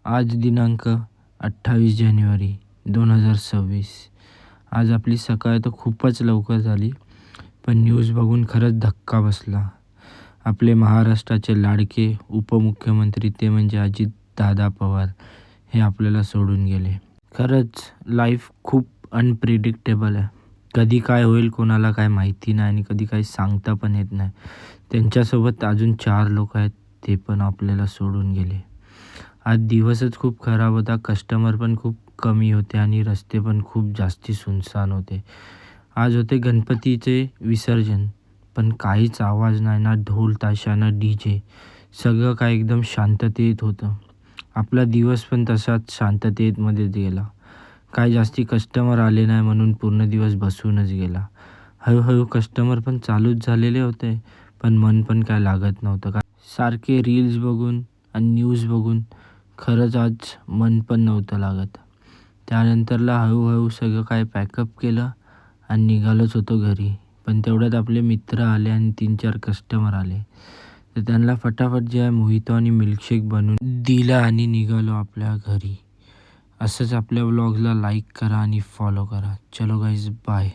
आज दिनांक 28 जानेवारी 2026. आज आपली सकाळ तर खूपच लवकर झाली, पण न्यूज बघून खरंच धक्का बसला. आपले महाराष्ट्राचे लाडके उपमुख्यमंत्री ते म्हणजे अजितदादा पवार हे आपल्याला सोडून गेले. खरंच लाईफ खूप अनप्रिडिक्टेबल आहे. कधी काय होईल कोणाला काय माहिती नाही आणि कधी काही सांगता पण येत नाही. त्यांच्यासोबत अजून 4 लोक आहेत, ते पण आपल्याला सोडून गेले. आज दिवसच खूप खराब होता. कस्टमर पण खूप कमी होते आणि रस्ते पण खूप जास्ती सुनसान होते. आज होते गणपतीचे विसर्जन, पण काहीच आवाज नाही, ना ढोल ताशा ना DJ. सगळं काय एकदम शांततेत होतं. आपला दिवस पण तसाच शांततेमध्येच गेला. काय जास्ती कस्टमर आले नाही म्हणून पूर्ण दिवस बसूनच गेला. हळूहळू कस्टमर पण चालूच झालेले होते, पण मन पण काय लागत नव्हतं. सारखे रील्स बघून आणि न्यूज बघून खरंच आज मन पण नव्हतं लागत. त्यानंतरला हळूहळू सगळं काय पॅकअप केलं आणि निघालोच होतो घरी. पण तेवढ्यात आपले मित्र आले आणि 3-4 कस्टमर आले. तर त्यांना फटाफट जे आहे मोहितो आणि मिल्कशेक बनवून दिलं आणि निघालो आपल्या घरी. असंच आपल्या व्लॉगला लाईक करा आणि फॉलो करा. चलो गाईज, बाय.